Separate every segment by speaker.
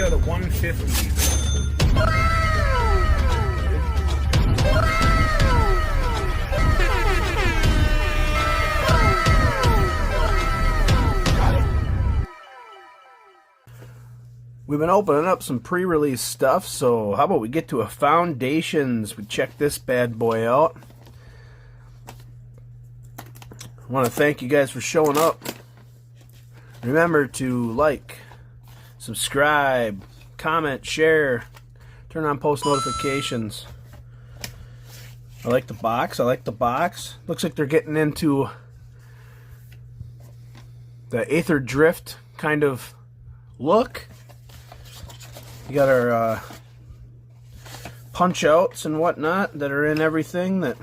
Speaker 1: to the 150. We've been opening up some pre-release stuff, so how about we get to a Foundations? We check this bad boy out. I want to thank you guys for showing up. Remember to like, subscribe, comment, share, turn on post notifications. I like the box. I like the box. Looks like they're getting into the Aether Drift kind of look. You got our punch outs and whatnot that are in everything. That,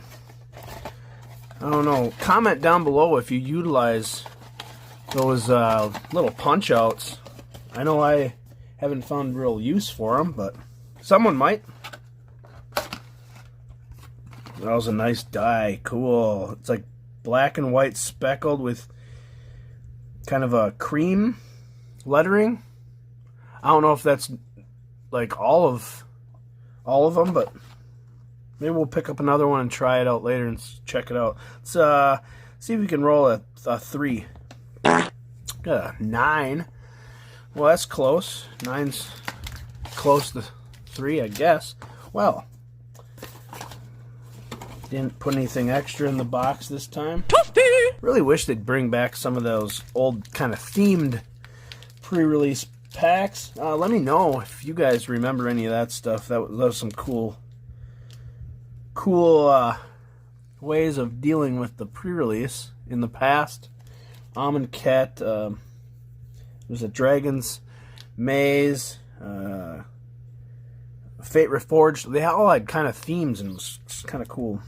Speaker 1: I don't know. Comment down below if you utilize those little punch outs. I know I haven't found real use for them, but someone might. That was a nice die. Cool. It's like black and white speckled with kind of a cream lettering. I don't know if that's like all of them, but maybe we'll pick up another one and try it out later and check it out. Let's see if we can roll a 3. Got a 9. Well, that's close. 9's close to 3, I guess. Well, didn't put anything extra in the box this time. Really wish they'd bring back some of those old kind of themed pre-release packs. Let me know if you guys remember any of that stuff. That was some cool ways of dealing with the pre-release in the past. Amonkhet, there's a Dragon's Maze, Fate Reforged. They all had kind of themes and it was kind of cool.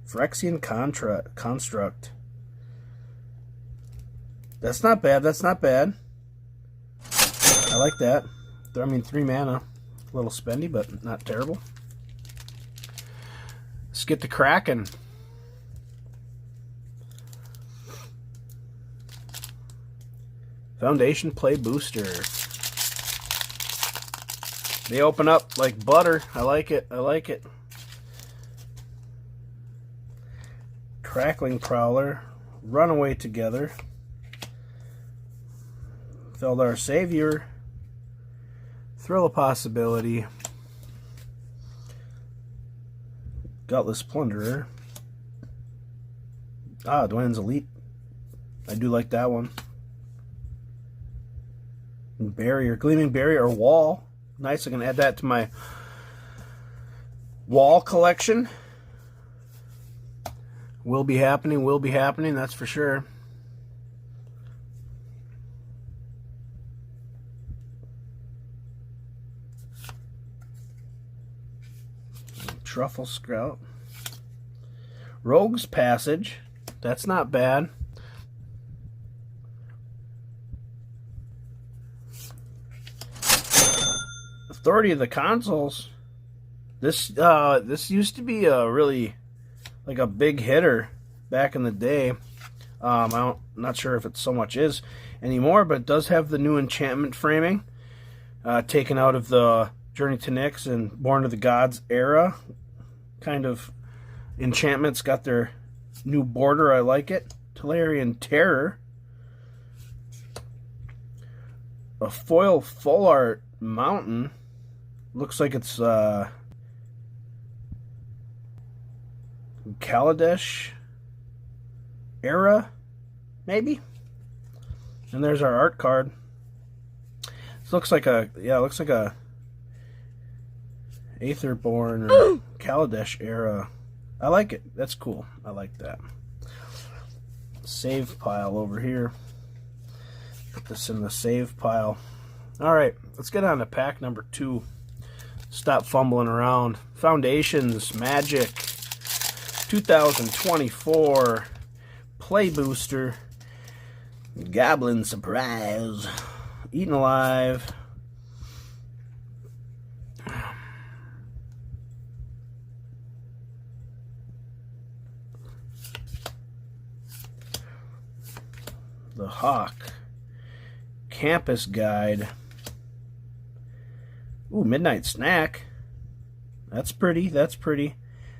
Speaker 1: Phyrexian Construct. That's not bad. That's not bad. I like that. I mean, 3 mana. A little spendy, but not terrible. Let's get to cracking. Foundation Play Booster. They open up like butter. I like it. I like it. Crackling Prowler. Runaway Together. Feldar Savior. Thrill of Possibility. Gutless Plunderer. Dwayne's Elite. I do like that one. Barrier. Gleaming Barrier or Wall. Nice, I can add that to my wall collection. Will be happening, that's for sure. Truffle Scout. Rogue's Passage. That's not bad. Authority of the Consoles. This used to be a really like a big hitter back in the day. I'm not sure if it so much is anymore, but it does have the new enchantment framing, taken out of the Journey to Nyx and Born of the Gods era. Kind of enchantments got their new border. I like it. Tolarian Terror. A foil full art mountain. Looks like it's Kaladesh era, maybe. And there's our art card. This looks like a Aetherborn or Kaladesh era. I like it. That's cool. I like that. Save pile over here. Put this in the save pile. Alright, let's get on to pack number 2. Stop fumbling around. Foundations, Magic, 2024, Play Booster, Goblin Surprise, Eaten Alive, The Hawk, Campus Guide, Ooh, Midnight Snack. That's pretty. That's pretty.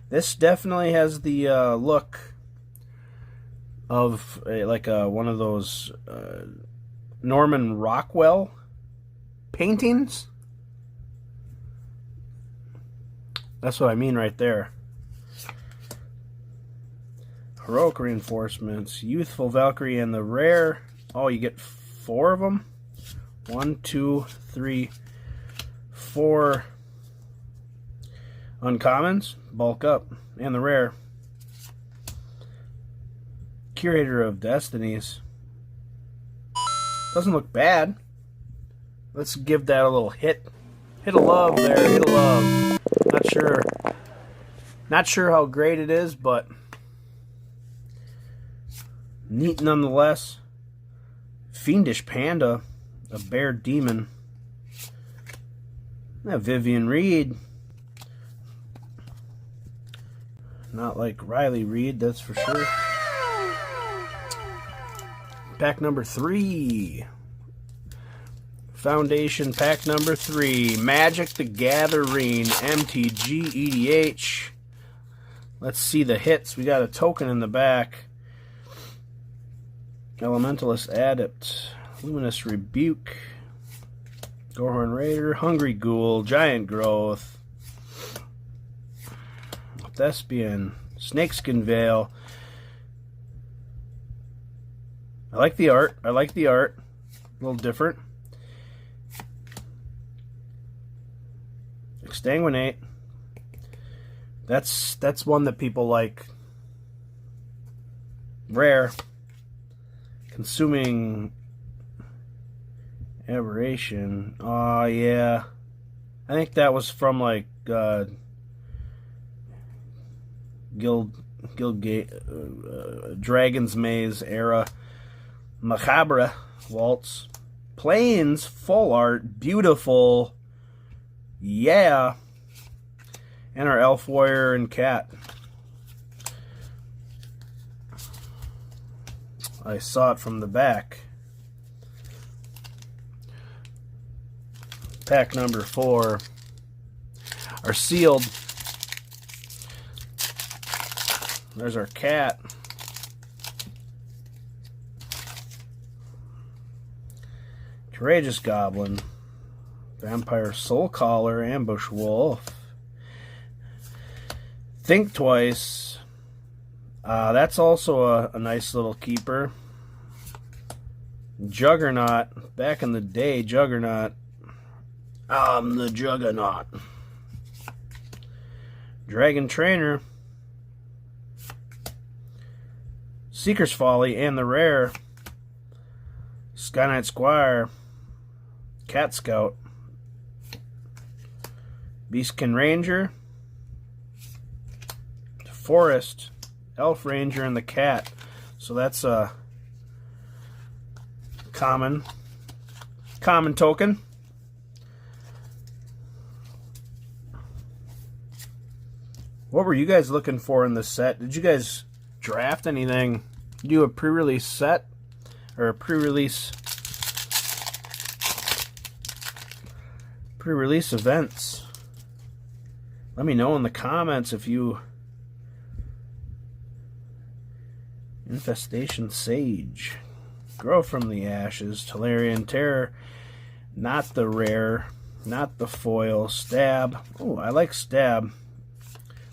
Speaker 1: This definitely has the look of one of those Norman Rockwell paintings. That's what I mean right there. Heroic Reinforcements, Youthful Valkyrie, and the rare. Oh, you get 4 of them? 1, 2, 3, 4 uncommons. Bulk up. And the rare. Curator of Destinies. Doesn't look bad. Let's give that a little hit. Hit a love there. Hit a love. Not sure how great it is, but neat nonetheless. Fiendish Panda. A Bear Demon. Vivian Reed. Not like Riley Reed, that's for sure. Pack number 3. Foundation pack number 3. Magic the Gathering. MTG EDH. Let's see the hits. We got a token in the back. Elementalist Adept. Luminous Rebuke. Gorhorn Raider. Hungry Ghoul. Giant Growth. Thespian. Snakeskin Veil. I like the art. A little different. Exsanguinate. That's one that people like. Rare. Consuming Aberration. Oh, yeah. I think that was from, like, Dragon's Maze era. Macabre Waltz. Plains full art. Beautiful. Yeah. And our Elf Warrior and Cat. I saw it from the back. Pack number 4 are sealed. There's our cat. Courageous Goblin. Vampire Soul Caller. Ambush Wolf. Think Twice. That's also a nice little keeper. Juggernaut. Back in the day, Juggernaut. I'm the Juggernaut. Dragon Trainer. Seeker's Folly and the rare. Sky Knight Squire. Cat Scout. Beastkin Ranger. Forest. Elf Ranger and the cat. So that's a common token. What were you guys looking for in this set? Did you guys draft anything? Do a pre-release set or a pre-release events? Let me know in the comments if you. Infestation Sage. Grow from the Ashes. Tolarian Terror. Not the rare. Not the foil. Stab. Oh, I like Stab.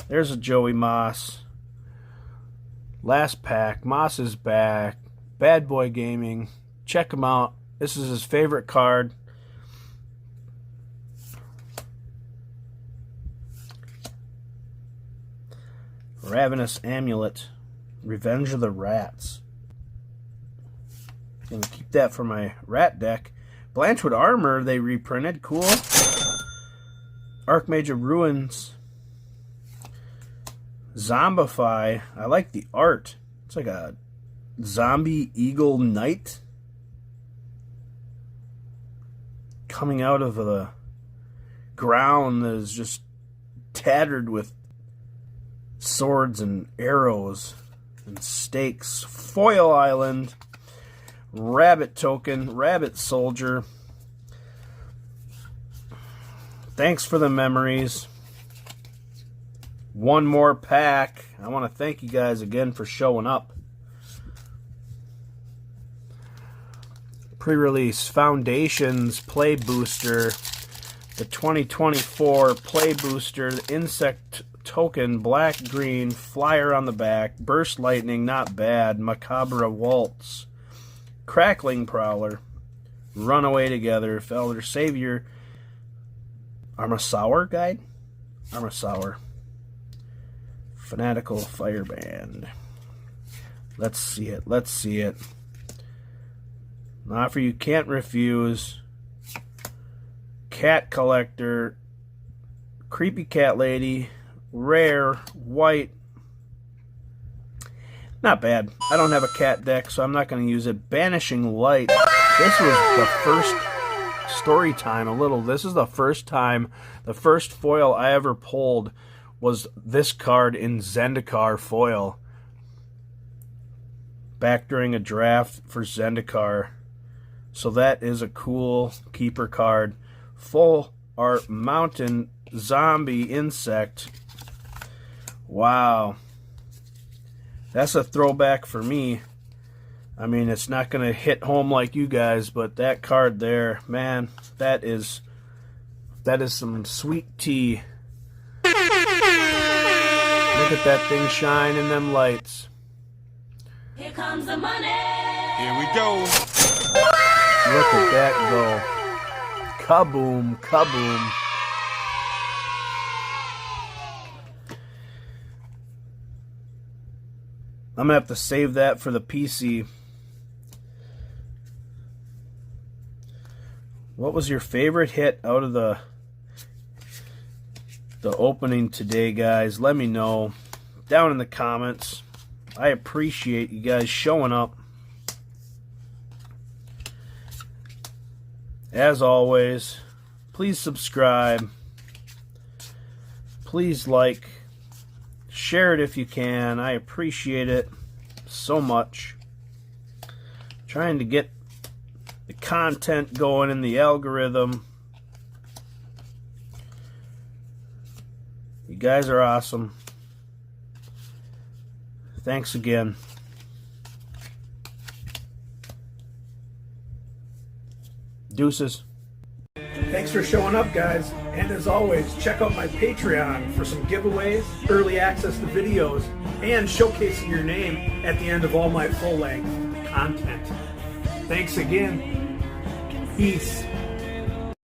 Speaker 1: There's a Joey Moss. Last pack. Moss is back. Bad Boy Gaming. Check him out. This is his favorite card. Ravenous Amulet. Revenge of the Rats. Gonna keep that for my rat deck. Blanchwood Armor, they reprinted. Cool. Archmage of Ruins. Zombify. I like the art. It's like a zombie eagle knight coming out of the ground that is just tattered with swords and arrows and stakes. Foil Island. Rabbit Token. Rabbit Soldier. Thanks for the memories. One more pack. I want to thank you guys again for showing up. Pre-release Foundations Play Booster. The 2024 Play Booster Insect Token, black green, flyer on the back, Burst Lightning, not bad, Macabre Waltz, Crackling Prowler, Runaway Together, Felder Savior, Armasaur Guide? Armasaur. Fanatical Fireband. Let's see it, let's see it. An offer you can't refuse. Cat Collector, Creepy Cat Lady, Rare, White. Not bad. I don't have a cat deck, so I'm not going to use it. Banishing Light. This was the first story time, a little. This is the first time, the first foil I ever pulled was this card in Zendikar foil. Back during a draft for Zendikar. So that is a cool keeper card. Full Art Mountain Zombie Insect. Wow. That's a throwback for me. I mean, it's not going to hit home like you guys, but that card there, man, that is some sweet tea. Look at that thing shine in them lights.
Speaker 2: Here comes the money.
Speaker 3: Here we go.
Speaker 1: Look at that go. Kaboom, kaboom. I'm going to have to save that for the PC. What was your favorite hit out of the opening today, guys? Let me know down in the comments. I appreciate you guys showing up. As always, please subscribe. Please like. Share it if you can. I appreciate it so much. Trying to get the content going in the algorithm. You guys are awesome. Thanks again. Deuces. Thanks for showing up, guys. And as always, check out my Patreon for some giveaways, early access to videos, and showcasing your name at the end of all my full-length content. Thanks again. Peace.